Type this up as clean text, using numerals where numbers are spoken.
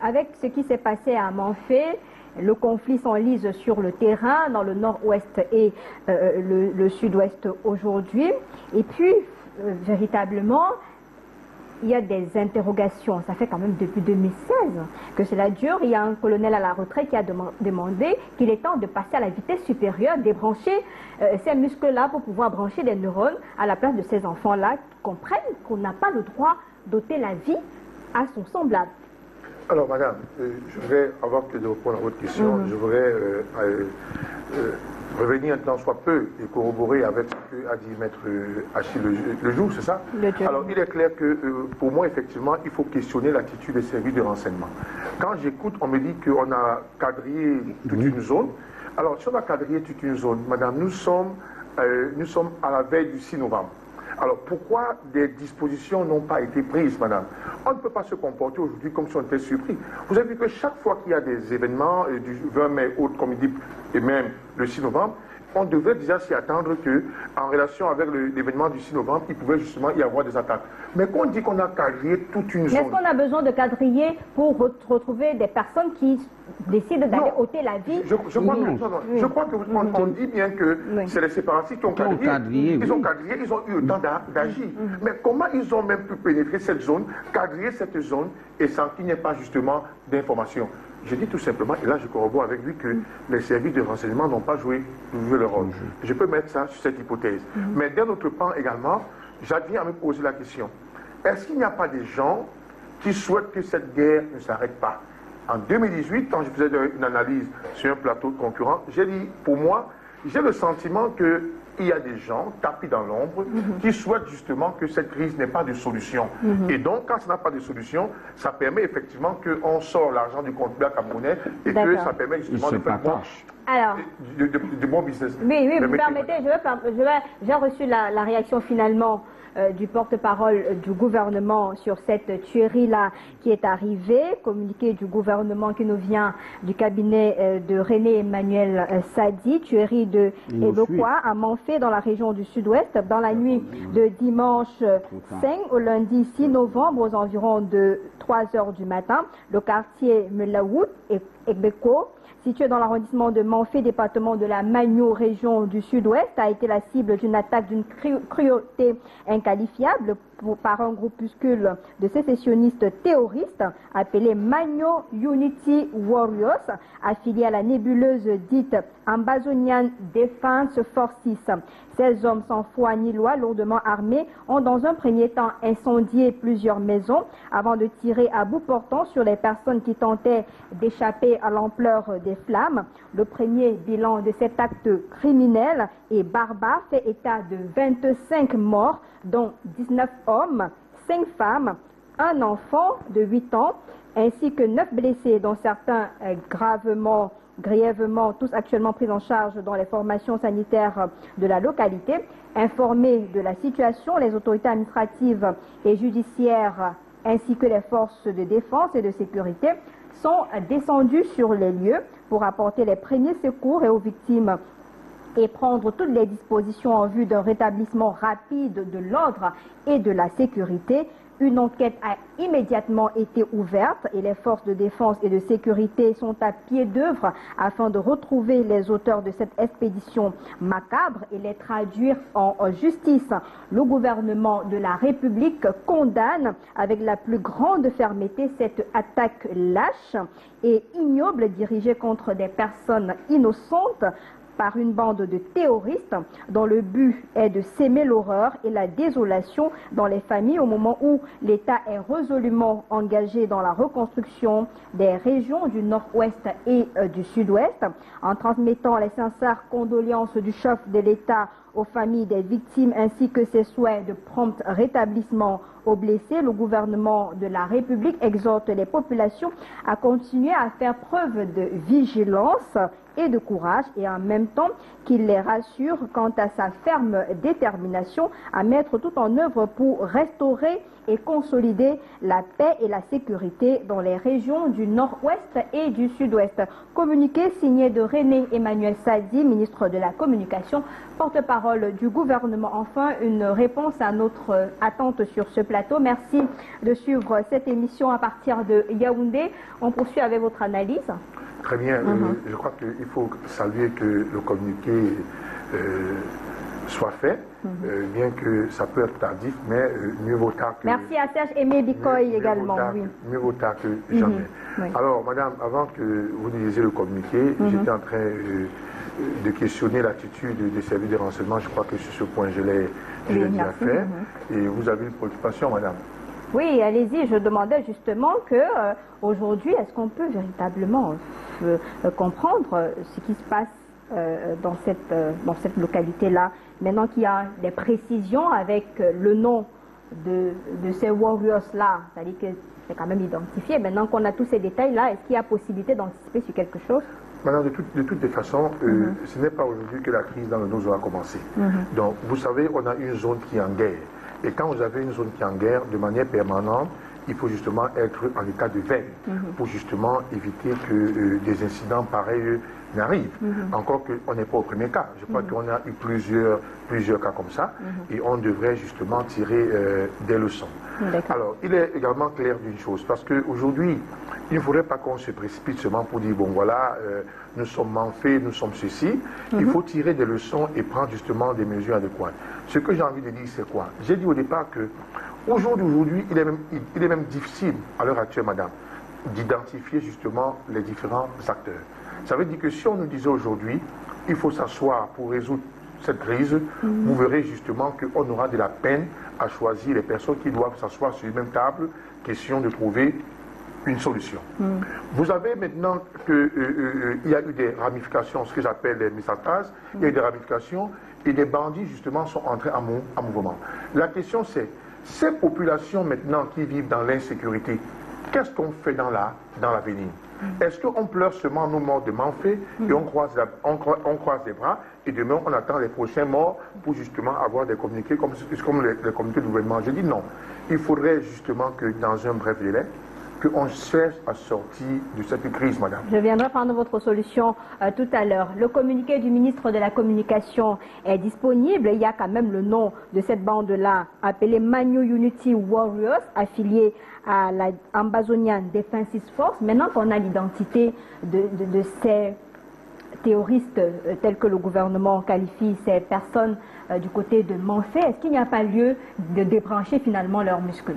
avec ce qui s'est passé à Manfé, le conflit s'enlise sur le terrain, dans le nord-ouest et le sud-ouest aujourd'hui. Et puis, véritablement, il y a des interrogations. Ça fait quand même depuis 2016 que cela dure. Il y a un colonel à la retraite qui a demandé qu'il est temps de passer à la vitesse supérieure, débrancher ces muscles-là pour pouvoir brancher des neurones à la place de ces enfants-là qui comprennent qu'on n'a pas le droit d'ôter la vie à son semblable. Alors, madame, je voudrais, avant que de répondre à votre question, je voudrais revenir un temps soit peu et corroborer avec ce qu'a dit Maître Achille Lejoux, c'est ça? Alors, il est clair que, pour moi, effectivement, il faut questionner l'attitude des services de renseignement. Quand j'écoute, on me dit qu'on a quadrillé toute une zone. Alors, si on a quadrillé toute une zone, madame, nous sommes à la veille du 6 novembre. Alors, pourquoi des dispositions n'ont pas été prises, madame? On ne peut pas se comporter aujourd'hui comme si on était surpris. Vous avez vu que chaque fois qu'il y a des événements, du 20 mai, autres, comme il dit, et même le 6 novembre, on devrait déjà s'y attendre qu'en relation avec l'événement du 6 novembre, il pouvait justement y avoir des attaques. Mais qu'on dit qu'on a quadrillé toute une zone. Est-ce qu'on a besoin de quadriller pour retrouver des personnes qui décident d'aller ôter la vie? Je crois qu'on dit bien que c'est les séparatistes qui ont quadrillé. Ils ont quadrillé, ils ont eu le temps d'agir. Mais comment ils ont même pu pénétrer cette zone, quadriller cette zone, et sans qu'il n'y ait pas justement d'informations? Je dis tout simplement, et là je corrobore avec lui, que les services de renseignement n'ont pas joué leur rôle. Je peux mettre ça sur cette hypothèse. Mais d'un autre pan également, j'adviens à me poser la question. Est-ce qu'il n'y a pas des gens qui souhaitent que cette guerre ne s'arrête pas? En 2018, quand je faisais une analyse sur un plateau de concurrents, j'ai dit, pour moi, j'ai le sentiment qu'il y a des gens tapis dans l'ombre qui souhaitent justement que cette crise n'ait pas de solution. Et donc, quand ça n'a pas de solution, ça permet effectivement qu'on sort l'argent du contribuable camerounais et que ça permet justement de faire du bon business. Oui, vous permettez, j'ai reçu la réaction finalement du porte-parole du gouvernement sur cette tuerie-là qui est arrivée, communiqué du gouvernement qui nous vient du cabinet de René Emmanuel Sadi, tuerie de Ebekwa à Manfé dans la région du sud-ouest, dans la nuit de dimanche 5 au lundi 6 novembre aux environs de 3 h du matin. Le quartier Melaout et Ebeko, situé dans l'arrondissement de Manfé, département de la Magno, région du sud-ouest, a été la cible d'une attaque d'une cruauté inqualifiable par un groupuscule de sécessionnistes terroristes appelé Magno Unity Warriors, affilié à la nébuleuse dite Ambazonian Defense Forces. Ces hommes sans foi ni loi, lourdement armés, ont dans un premier temps incendié plusieurs maisons avant de tirer à bout portant sur les personnes qui tentaient d'échapper à l'ampleur des flammes. Le premier bilan de cet acte criminel et barbare fait état de 25 morts, dont 19 hommes, 5 femmes, un enfant de 8 ans, ainsi que 9 blessés, dont certains grièvement, tous actuellement pris en charge dans les formations sanitaires de la localité. Informés de la situation, les autorités administratives et judiciaires ainsi que les forces de défense et de sécurité sont descendues sur les lieux pour apporter les premiers secours aux victimes et prendre toutes les dispositions en vue d'un rétablissement rapide de l'ordre et de la sécurité. Une enquête a immédiatement été ouverte et les forces de défense et de sécurité sont à pied d'œuvre afin de retrouver les auteurs de cette expédition macabre et les traduire en justice. Le gouvernement de la République condamne avec la plus grande fermeté cette attaque lâche et ignoble dirigée contre des personnes innocentes par une bande de terroristes dont le but est de s'aimer l'horreur et la désolation dans les familles au moment où l'État est résolument engagé dans la reconstruction des régions du nord-ouest et du sud-ouest. En transmettant les sincères condoléances du chef de l'État aux familles des victimes ainsi que ses souhaits de prompt rétablissement aux blessés, le gouvernement de la République exhorte les populations à continuer à faire preuve de vigilance et de courage et en même temps qu'il les rassure quant à sa ferme détermination à mettre tout en œuvre pour restaurer et consolider la paix et la sécurité dans les régions du nord-ouest et du sud-ouest. Communiqué signé de René Emmanuel Sadi, ministre de la Communication, porte-parole du gouvernement. Enfin, une réponse à notre attente sur ce plateau. Merci de suivre cette émission à partir de Yaoundé. On poursuit avec votre analyse. Très bien. Je crois qu'il faut saluer que le communiqué soit fait, bien que ça peut être tardif, mais mieux vaut tard que... Merci à Serge Aimé Bikoy également. Mieux vaut tard que jamais. Oui. Alors, madame, avant que vous lisiez le communiqué, j'étais en train de questionner l'attitude des services de renseignement. Je crois que sur ce point, je l'ai déjà fait. Et vous avez une préoccupation, madame? Oui, allez-y. Je demandais justement que aujourd'hui, est-ce qu'on peut véritablement comprendre ce qui se passe dans cette localité-là, maintenant qu'il y a des précisions avec le nom de ces warriors-là, c'est-à-dire que c'est quand même identifié. Maintenant qu'on a tous ces détails-là, est-ce qu'il y a possibilité d'anticiper sur quelque chose? Madame, de toutes les façons, ce n'est pas aujourd'hui que la crise dans le Nord va commencer. Donc, vous savez, on a une zone qui est en guerre. Et quand vous avez une zone qui est en guerre, de manière permanente, il faut justement être en état de veille pour justement éviter que des incidents pareils n'arrivent. Encore qu'on n'est pas au premier cas. Je crois qu'on a eu plusieurs cas comme ça et on devrait justement tirer des leçons. Alors, il est également clair d'une chose, parce qu'aujourd'hui, il ne faudrait pas qu'on se précipite seulement pour dire, bon voilà, nous sommes manfés, nous sommes ceci. Il faut tirer des leçons et prendre justement des mesures adéquates. Ce que j'ai envie de dire, c'est quoi? J'ai dit au départ que aujourd'hui, il est même difficile, à l'heure actuelle, madame, d'identifier justement les différents acteurs. Ça veut dire que si on nous disait aujourd'hui, il faut s'asseoir pour résoudre cette crise, vous verrez justement qu'on aura de la peine à choisir les personnes qui doivent s'asseoir sur une même table, question de trouver une solution. Vous avez maintenant qu'il y a eu des ramifications, ce que j'appelle les misatas, il y a eu des ramifications et des bandits justement sont entrés en mouvement. La question c'est, ces populations maintenant qui vivent dans l'insécurité, qu'est-ce qu'on fait dans l'avenir? Est-ce qu'on pleure seulement nos morts de Manfé et on croise les bras et demain on attend les prochains morts pour justement avoir des communiqués comme les communiqués du gouvernement? Je dis non. Il faudrait justement que dans un bref délai, qu'on cherche à sortir de cette crise, madame. Je viendrai prendre votre solution tout à l'heure. Le communiqué du ministre de la Communication est disponible. Il y a quand même le nom de cette bande-là, appelée Manu Unity Warriors, affiliée à la Ambazonian Defensive Force. Maintenant qu'on a l'identité de ces terroristes tels que le gouvernement qualifie ces personnes du côté de Manfé, est-ce qu'il n'y a pas lieu de débrancher finalement leurs muscles?